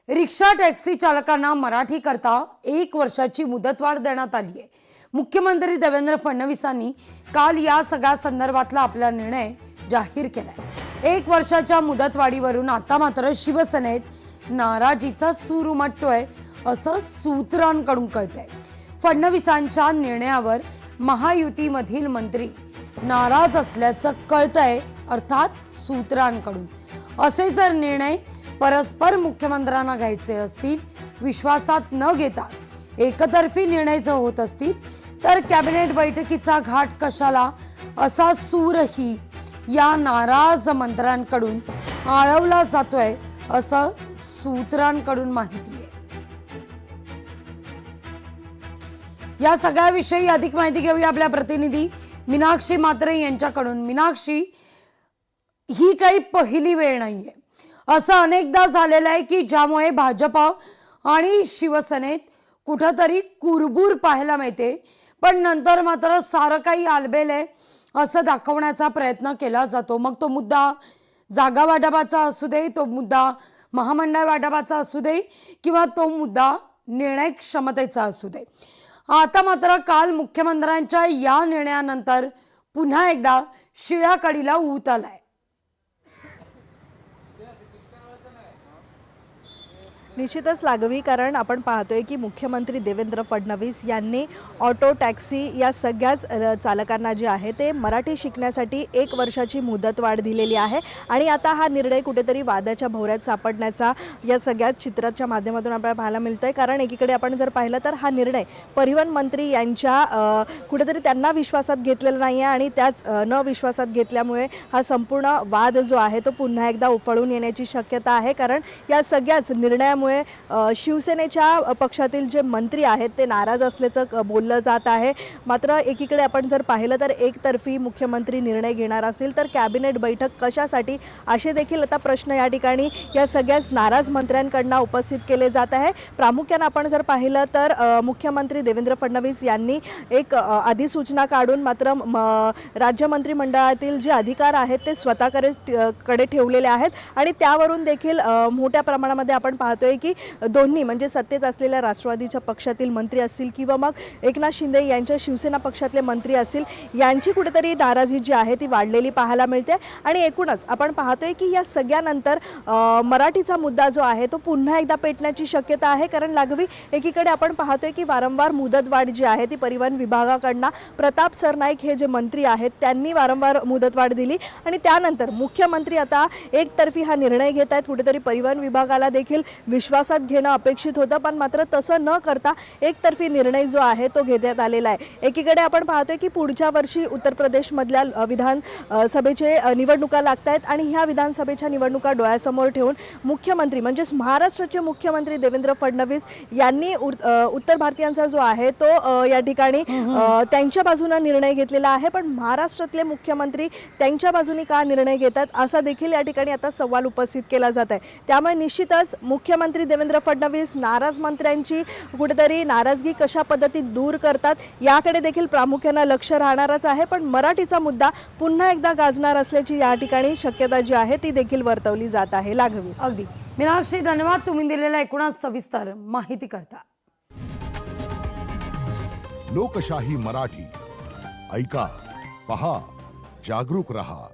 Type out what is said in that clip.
Rickshaw taxi चालकांना मराठी करता 1 वर्षाची मुदतवाढ देण्यात आली आहे। मुख्यमंत्री देवेंद्र फडणवीसांनी काल या सगळ्या संदर्भातला आपला निर्णय जाहीर केलाय। 1 वर्षाच्या मुदतवाढीवरून आता मात्र शिवसेनेत नाराजीचा सूर उमटतोय असं सूत्रांकडून कळतंय। फडणवीसांच्या निर्णयावर महायुतीमधील मंत्री नाराज असल्याचं कळतंय, अर्थात सूत्रांकडून। असे जर निर्णय परस्पर मुख्यमंत्र्यांना घ्यायचे असतील, विश्वासात न घेता एकतर्फी निर्णय जर होत असतील, तर कॅबिनेट बैठकीचा घाट कशाला असा सूरही या नाराज मंत्र्यांकडून आळवला जातोय असं सूत्रांकडून माहिती आहे। या सगळ्याविषयी अधिक माहिती घेऊया आपल्या प्रतिनिधी मीनाक्षी म्हात्रे यांच्याकडून। मीनाक्षी, ही काही पहिली वेळ नाहीये, असं अनेकदा झालेलं आहे की ज्यामुळे भाजप आणि शिवसेनेत कुठेतरी कुरबूर पाहायला मिळते, पण नंतर मात्र सारं काही आलबेल आहे असं दाखवण्याचा प्रयत्न केला जातो। मग तो मुद्दा जागा वाटपाचा असू दे, तो मुद्दा महामंडळ वाटपाचा असू दे, किंवा तो मुद्दा निर्णय क्षमतेचा असू दे। आता मात्र काल मुख्यमंत्र्यांच्या या निर्णयानंतर पुन्हा एकदा शिळ्या कडीला ऊत आलाय। निश्चितच लागवी, कारण आपण पाहतोय की मुख्यमंत्री देवेंद्र फडणवीस यांनी ऑटो टॅक्सी या सगळ्याच चालकांना जे आहे ते मराठी शिकण्यासाठी 1 वर्षाची मुदतवाढ दिलेली आहे। आणि आता हा निर्णय कुठेतरी वादाच्या भोवऱ्यात सापडण्याचा या सगळ्या चित्राच्या माध्यमातून आपल्याला पाहायला मिळतंय। कारण एकीकडे आपण जर पाहिलं तर हा निर्णय परिवहन मंत्री यांच्या कुठेतरी त्यांना विश्वासात घेतलेला नाही आहे, आणि त्याच न विश्वासात घेतल्यामुळे हा संपूर्ण वाद जो आहे तो पुन्हा एकदा उफाळून येण्याची शक्यता आहे। कारण या सगळ्याच निर्णयामुळे शिवसेनेच्या पक्षातील जे मंत्री आहेत ते नाराज असल्याचं बोललं जात आहे। मात्र एकीकडे आपण जर पाहिलं तर एकतर्फी मुख्यमंत्री निर्णय घेणार असेल तर कॅबिनेट बैठक कशासाठी, असे देखील आता प्रश्न या ठिकाणी या सगळ्याच नाराज मंत्र्यांकडून उपस्थित केले जात आहे। प्रामुख्याने आपण जर पाहिलं तर मुख्यमंत्री देवेंद्र फडणवीस यांनी एक अधिसूचना काढून मात्र राज्य मंत्रिमंडळातील जे अधिकार आहेत ते स्वतःकडे ठेवलेले आहेत, आणि त्यावरून देखील मोठ्या प्रमाणामध्ये आपण पाहतोय की दोन्ही म्हणजे सत्तेत असलेल्या राष्ट्रवादीच्या पक्षातील मंत्री असतील किंवा मग एकनाथ शिंदे यांच्या शिवसेना पक्षातले मंत्री असतील, यांची कुठेतरी नाराजी जी आहे ती वाढलेली पाहायला मिळते। आणि एकूणच आपण पाहतोय की या सगळ्यानंतर मराठीचा मुद्दा जो आहे तो पुन्हा एकदा पेटण्याची शक्यता आहे। कारण लागवी एकीकडे आपण पाहतोय की वारंवार मुदतवाढ जी आहे ती परिवहन विभागाकडून प्रताप सरनाईक हे जे मंत्री आहेत त्यांनी वारंवार मुदतवाढ दिली, आणि त्यानंतर मुख्यमंत्री आता एकतर्फी हा निर्णय घेत आहेत। कुठेतरी परिवहन विभागाला देखील विश्वासात घेणं अपेक्षित होतं, पण मात्र तसं न करता एकतर्फी निर्णय जो आहे तो घेण्यात आलेला आहे। एकीकडे आपण पाहतोय की पुढच्या वर्षी उत्तर प्रदेशमधल्या विधानसभेचे निवडणुका लागत आहेत, आणि ह्या विधानसभेच्या निवडणुका डोळ्यासमोर ठेवून मुख्यमंत्री म्हणजेच महाराष्ट्राचे मुख्यमंत्री देवेंद्र फडणवीस यांनी उत्तर भारतीयांचा जो आहे तो या ठिकाणी त्यांच्या बाजूने निर्णय घेतलेला आहे। पण महाराष्ट्रातले मुख्यमंत्री त्यांच्या बाजूने का निर्णय घेतात असा देखील या ठिकाणी आता सवाल उपस्थित केला जात आहे। त्यामुळे निश्चितच मुख्यमंत्री देवेंद्र फडणवीस नाराज मंत्र्यांची कुठेतरी नाराजगी कशा पद्धतीत दूर करतात याकडे देखील प्रामुख्याने लक्ष राहणारच आहे। पण मराठीचा मुद्दा पुन्हा एकदा गाजणार असल्याची या ठिकाणी शक्यता जी आहे ती देखील वर्तवली जात आहे। लागवी, अगदी मीनाक्षी, धन्यवाद तुम्ही दिलेल्या एकूणच सविस्तर माहिती करता। लोकशाही मराठी ऐका, पहा, जागरूक रहा।